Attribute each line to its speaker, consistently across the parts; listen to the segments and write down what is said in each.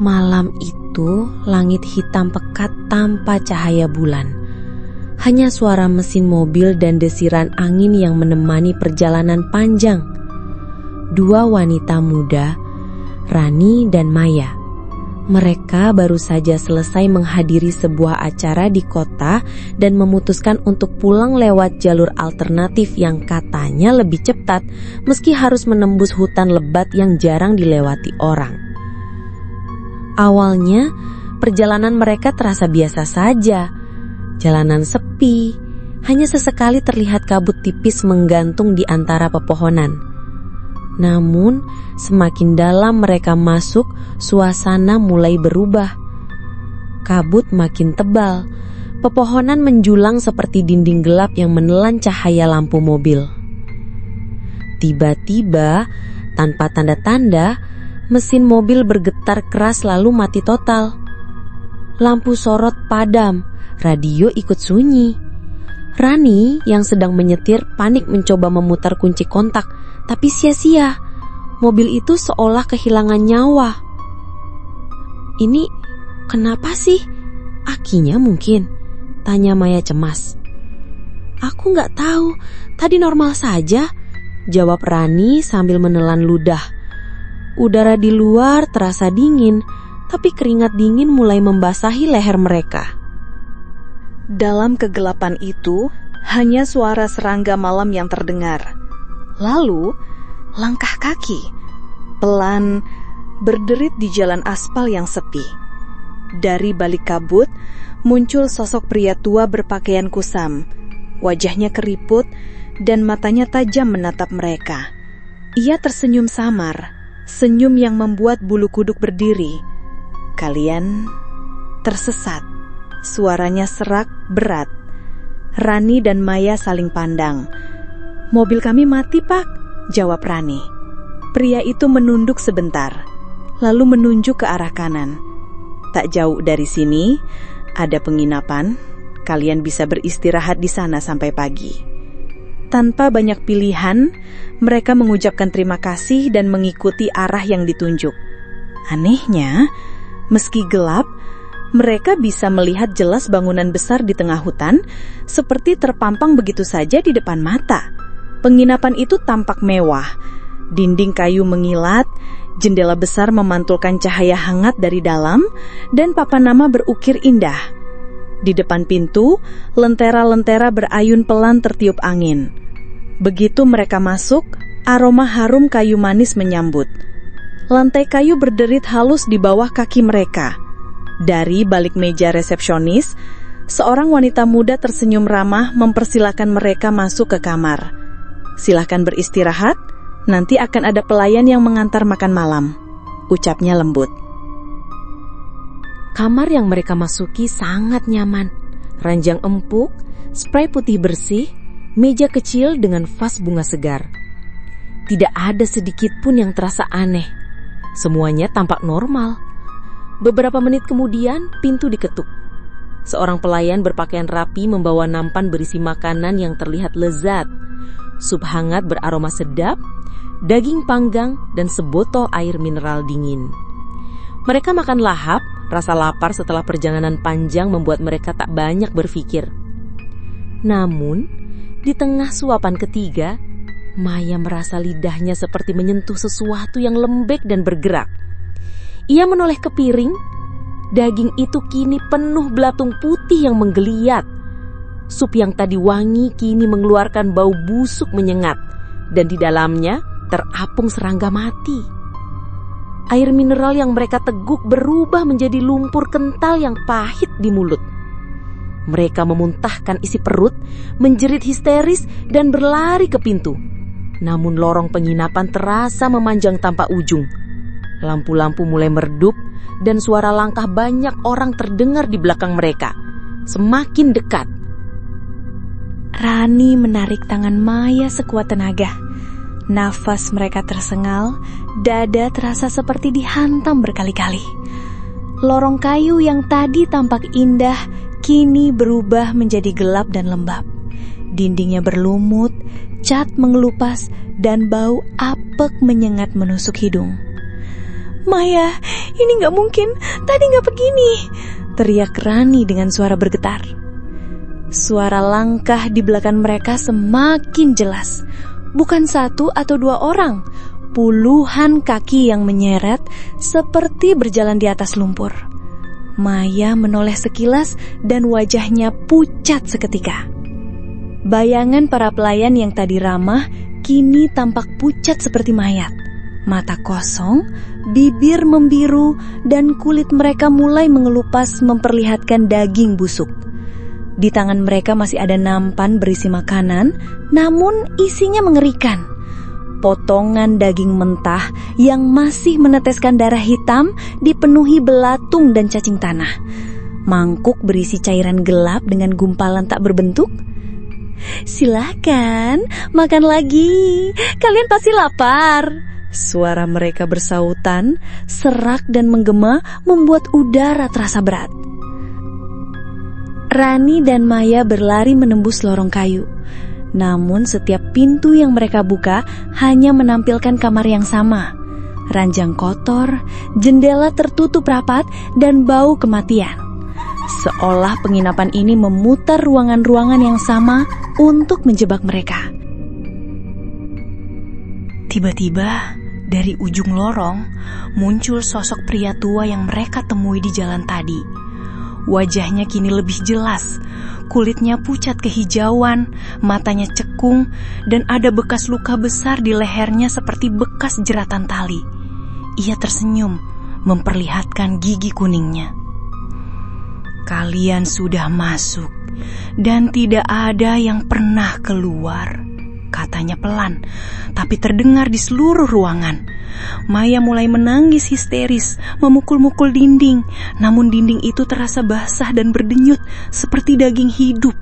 Speaker 1: Malam itu langit hitam pekat tanpa cahaya bulan. Hanya suara mesin mobil dan desiran angin yang menemani perjalanan panjang. Dua wanita muda, Rani dan Maya. Mereka baru saja selesai menghadiri sebuah acara di kota dan memutuskan untuk pulang lewat jalur alternatif yang katanya lebih cepat meski harus menembus hutan lebat yang jarang dilewati orang. Awalnya, perjalanan mereka terasa biasa saja. Jalanan sepi, hanya sesekali terlihat kabut tipis menggantung di antara pepohonan. Namun, semakin dalam mereka masuk, suasana mulai berubah. Kabut makin tebal, pepohonan menjulang seperti dinding gelap yang menelan cahaya lampu mobil. Tiba-tiba, tanpa tanda-tanda, mesin mobil bergetar keras lalu mati total. Lampu sorot padam, radio ikut sunyi. Rani yang sedang menyetir panik mencoba memutar kunci kontak, tapi sia-sia. Mobil itu seolah kehilangan nyawa. Ini kenapa sih? Akinya mungkin? Tanya Maya cemas. Aku gak tahu, tadi normal saja, jawab Rani sambil menelan ludah. Udara di luar terasa dingin, tapi keringat dingin mulai membasahi leher mereka.
Speaker 2: Dalam kegelapan itu, hanya suara serangga malam yang terdengar. Lalu, langkah kaki, pelan, berderit di jalan aspal yang sepi. Dari balik kabut, muncul sosok pria tua berpakaian kusam. Wajahnya keriput dan matanya tajam menatap mereka. Ia tersenyum samar, senyum yang membuat bulu kuduk berdiri. Kalian tersesat. Suaranya serak, berat. Rani dan Maya saling pandang. Mobil kami mati, Pak, jawab Rani. Pria itu menunduk sebentar, lalu menunjuk ke arah kanan. Tak jauh dari sini, ada penginapan. Kalian bisa beristirahat di sana sampai pagi. Tanpa banyak pilihan, mereka mengucapkan terima kasih dan mengikuti arah yang ditunjuk. Anehnya, meski gelap, mereka bisa melihat jelas bangunan besar di tengah hutan, seperti terpampang begitu saja di depan mata. Penginapan itu tampak mewah. Dinding kayu mengilat, jendela besar memantulkan cahaya hangat dari dalam, dan papan nama berukir indah. Di depan pintu, lentera-lentera berayun pelan tertiup angin. Begitu mereka masuk, aroma harum kayu manis menyambut. Lantai kayu berderit halus di bawah kaki mereka. Dari balik meja resepsionis, seorang wanita muda tersenyum ramah mempersilahkan mereka masuk ke kamar. Silakan beristirahat, nanti akan ada pelayan yang mengantar makan malam, ucapnya lembut.
Speaker 1: Kamar yang mereka masuki sangat nyaman. Ranjang empuk, spray putih bersih, meja kecil dengan vas bunga segar. Tidak ada sedikit pun yang terasa aneh. Semuanya tampak normal. Beberapa menit kemudian, pintu diketuk. Seorang pelayan berpakaian rapi membawa nampan berisi makanan yang terlihat lezat. Sup hangat beraroma sedap, daging panggang, dan sebotol air mineral dingin. Mereka makan lahap, rasa lapar setelah perjalanan panjang membuat mereka tak banyak berpikir. Namun, di tengah suapan ketiga, Maya merasa lidahnya seperti menyentuh sesuatu yang lembek dan bergerak. Ia menoleh ke piring. Daging itu kini penuh belatung putih yang menggeliat. Sup yang tadi wangi kini mengeluarkan bau busuk menyengat, dan di dalamnya terapung serangga mati. Air mineral yang mereka teguk berubah menjadi lumpur kental yang pahit di mulut. Mereka memuntahkan isi perut, menjerit histeris dan berlari ke pintu. Namun lorong penginapan terasa memanjang tanpa ujung. Lampu-lampu mulai meredup dan suara langkah banyak orang terdengar di belakang mereka, semakin dekat.
Speaker 2: Rani menarik tangan Maya sekuat tenaga. Nafas mereka tersengal, dada terasa seperti dihantam berkali-kali. Lorong kayu yang tadi tampak indah kini berubah menjadi gelap dan lembab. Dindingnya berlumut, cat mengelupas, dan bau apek menyengat menusuk hidung. Maya, ini gak mungkin, tadi gak begini, teriak Rani dengan suara bergetar. Suara langkah di belakang mereka semakin jelas. Bukan 1 atau 2 orang, puluhan kaki yang menyeret seperti berjalan di atas lumpur. Maya menoleh sekilas dan wajahnya pucat seketika. Bayangan para pelayan yang tadi ramah kini tampak pucat seperti mayat. Mata kosong, bibir membiru, dan kulit mereka mulai mengelupas memperlihatkan daging busuk. Di tangan mereka masih ada nampan berisi makanan, namun isinya mengerikan. Potongan daging mentah yang masih meneteskan darah hitam dipenuhi belatung dan cacing tanah. Mangkuk berisi cairan gelap dengan gumpalan tak berbentuk. "Silakan, makan lagi. Kalian pasti lapar." Suara mereka bersautan, serak dan menggema membuat udara terasa berat. Rani dan Maya berlari menembus lorong kayu. Namun setiap pintu yang mereka buka hanya menampilkan kamar yang sama. Ranjang kotor, jendela tertutup rapat, dan bau kematian. Seolah penginapan ini memutar ruangan-ruangan yang sama untuk menjebak mereka. Tiba-tiba, dari ujung lorong, muncul sosok pria tua yang mereka temui di jalan tadi. Wajahnya kini lebih jelas, kulitnya pucat kehijauan, matanya cekung, dan ada bekas luka besar di lehernya seperti bekas jeratan tali. Ia tersenyum, memperlihatkan gigi kuningnya. "Kalian sudah masuk, dan tidak ada yang pernah keluar," katanya pelan, tapi terdengar di seluruh ruangan. Maya mulai menangis histeris, memukul-mukul dinding, namun dinding itu terasa basah dan berdenyut seperti daging hidup.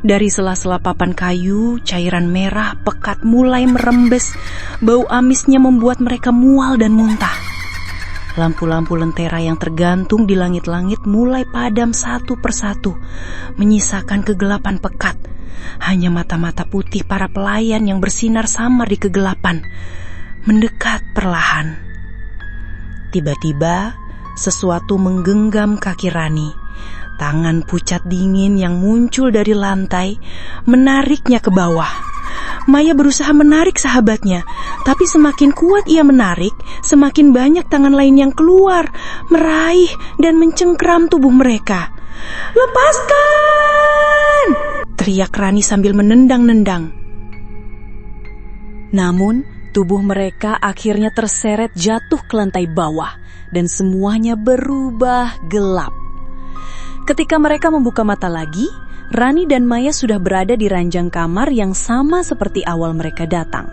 Speaker 2: Dari sela-sela papan kayu, cairan merah pekat mulai merembes, bau amisnya membuat mereka mual dan muntah. Lampu-lampu lentera yang tergantung di langit-langit mulai padam satu persatu, menyisakan kegelapan pekat. Hanya mata-mata putih para pelayan yang bersinar samar di kegelapan, mendekat perlahan. Tiba-tiba, sesuatu menggenggam kaki Rani. Tangan pucat dingin yang muncul dari lantai menariknya ke bawah. Maya berusaha menarik sahabatnya, tapi semakin kuat ia menarik, semakin banyak tangan lain yang keluar, meraih dan mencengkram tubuh mereka. "Lepaskan!" teriak Rani sambil menendang-nendang. Namun, tubuh mereka akhirnya terseret jatuh ke lantai bawah dan semuanya berubah gelap. Ketika mereka membuka mata lagi, Rani dan Maya sudah berada di ranjang kamar yang sama seperti awal mereka datang.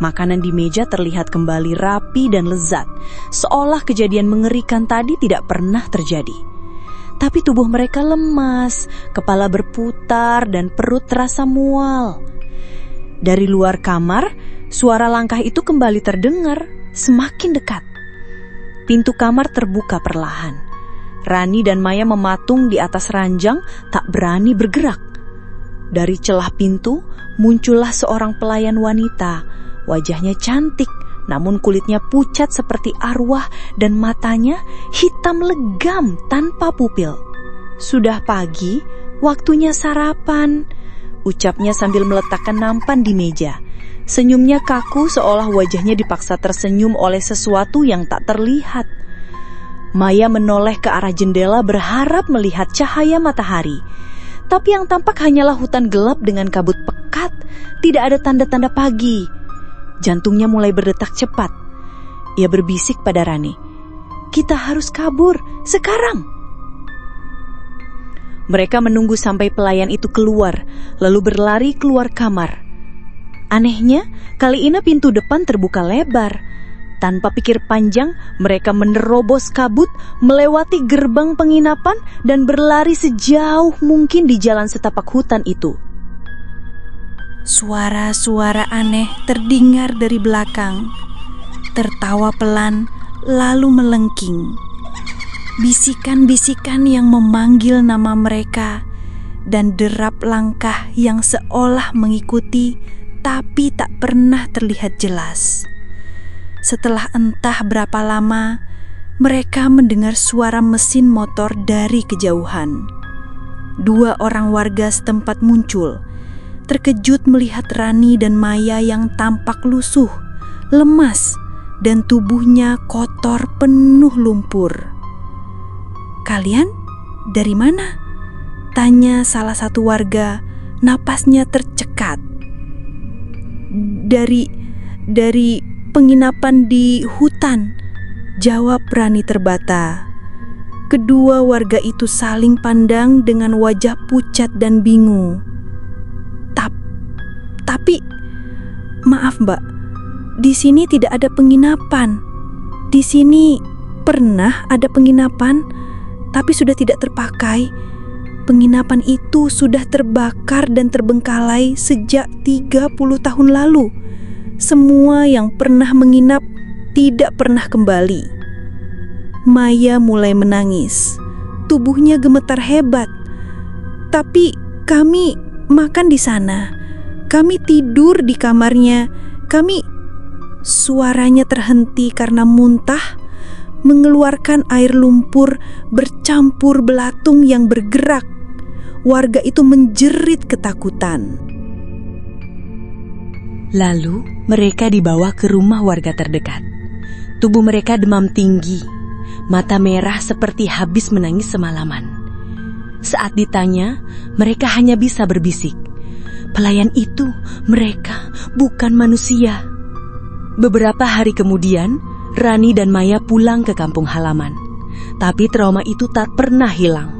Speaker 2: Makanan di meja terlihat kembali rapi dan lezat, seolah kejadian mengerikan tadi tidak pernah terjadi. Tapi tubuh mereka lemas, kepala berputar dan perut terasa mual. Dari luar kamar, suara langkah itu kembali terdengar, semakin dekat. Pintu kamar terbuka perlahan. Rani dan Maya mematung di atas ranjang, tak berani bergerak. Dari celah pintu, muncullah seorang pelayan wanita. Wajahnya cantik, namun kulitnya pucat seperti arwah dan matanya hitam legam tanpa pupil. "Sudah pagi, waktunya sarapan," ucapnya sambil meletakkan nampan di meja. Senyumnya kaku seolah wajahnya dipaksa tersenyum oleh sesuatu yang tak terlihat. Maya menoleh ke arah jendela berharap melihat cahaya matahari. Tapi yang tampak hanyalah hutan gelap dengan kabut pekat, tidak ada tanda-tanda pagi. Jantungnya mulai berdetak cepat. Ia berbisik pada Rani, "Kita harus kabur, sekarang!" Mereka menunggu sampai pelayan itu keluar, lalu berlari keluar kamar. Anehnya, kali ini pintu depan terbuka lebar. Tanpa pikir panjang, mereka menerobos kabut, melewati gerbang penginapan, dan berlari sejauh mungkin di jalan setapak hutan itu. Suara-suara aneh terdengar dari belakang. Tertawa pelan, lalu melengking. Bisikan-bisikan yang memanggil nama mereka, dan derap langkah yang seolah mengikuti, tapi tak pernah terlihat jelas.
Speaker 3: Setelah entah berapa lama, mereka mendengar suara mesin motor dari kejauhan. 2 orang warga setempat muncul, terkejut melihat Rani dan Maya yang tampak lusuh, lemas, dan tubuhnya kotor penuh lumpur. "Kalian dari mana?" tanya salah satu warga, napasnya tercekat. Dari penginapan di hutan," jawab Rani terbata. Kedua warga itu saling pandang dengan wajah pucat dan bingung. Tapi, maaf Mbak, di sini tidak ada penginapan. Di sini pernah ada penginapan, tapi sudah tidak terpakai. Penginapan itu sudah terbakar dan terbengkalai sejak 30 tahun lalu. Semua yang pernah menginap tidak pernah kembali. Maya mulai menangis. Tubuhnya gemetar hebat. "Tapi kami makan di sana. Kami tidur di kamarnya. Suaranya terhenti karena muntah, mengeluarkan air lumpur bercampur belatung yang bergerak. Warga itu menjerit ketakutan.
Speaker 1: Lalu mereka dibawa ke rumah warga terdekat. Tubuh mereka demam tinggi, mata merah seperti habis menangis semalaman. Saat ditanya, mereka hanya bisa berbisik, "Pelayan itu, mereka bukan manusia." Beberapa hari kemudian, Rani dan Maya pulang ke kampung halaman. Tapi trauma itu tak pernah hilang.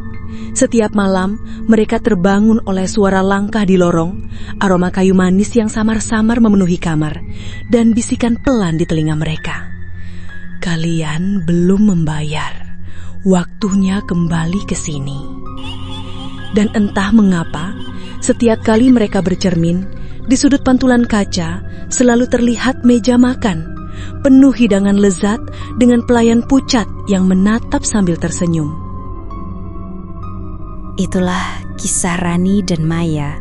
Speaker 1: Setiap malam, mereka terbangun oleh suara langkah di lorong, aroma kayu manis yang samar-samar memenuhi kamar, dan bisikan pelan di telinga mereka. "Kalian belum membayar. Waktunya kembali ke sini." Dan entah mengapa, setiap kali mereka bercermin, di sudut pantulan kaca selalu terlihat meja makan, penuh hidangan lezat dengan pelayan pucat yang menatap sambil tersenyum.
Speaker 4: Itulah kisah Rani dan Maya.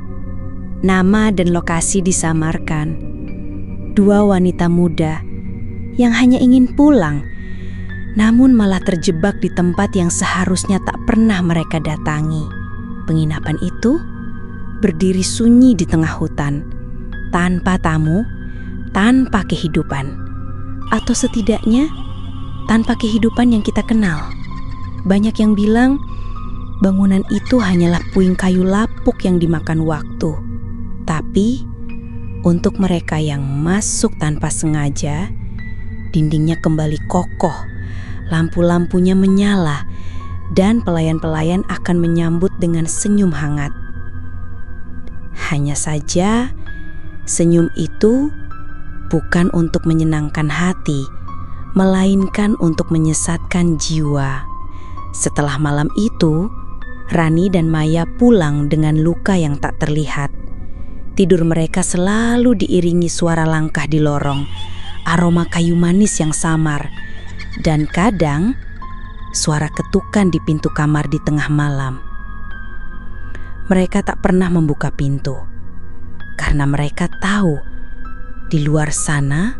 Speaker 4: Nama dan lokasi disamarkan. 2 wanita muda yang hanya ingin pulang, namun malah terjebak di tempat yang seharusnya tak pernah mereka datangi. Penginapan itu berdiri sunyi di tengah hutan, tanpa tamu, tanpa kehidupan, atau setidaknya tanpa kehidupan yang kita kenal. Banyak yang bilang bangunan itu hanyalah puing kayu lapuk yang dimakan waktu. Tapi untuk mereka yang masuk tanpa sengaja, dindingnya kembali kokoh, lampu-lampunya menyala, dan pelayan-pelayan akan menyambut dengan senyum hangat. Hanya saja, senyum itu bukan untuk menyenangkan hati, melainkan untuk menyesatkan jiwa. Setelah malam itu, Rani dan Maya pulang dengan luka yang tak terlihat. Tidur mereka selalu diiringi suara langkah di lorong, aroma kayu manis yang samar, dan kadang suara ketukan di pintu kamar di tengah malam. Mereka tak pernah membuka pintu, karena mereka tahu di luar sana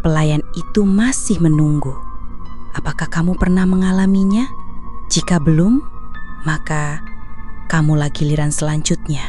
Speaker 4: pelayan itu masih menunggu. Apakah kamu pernah mengalaminya? Jika belum, maka kamulah giliran selanjutnya.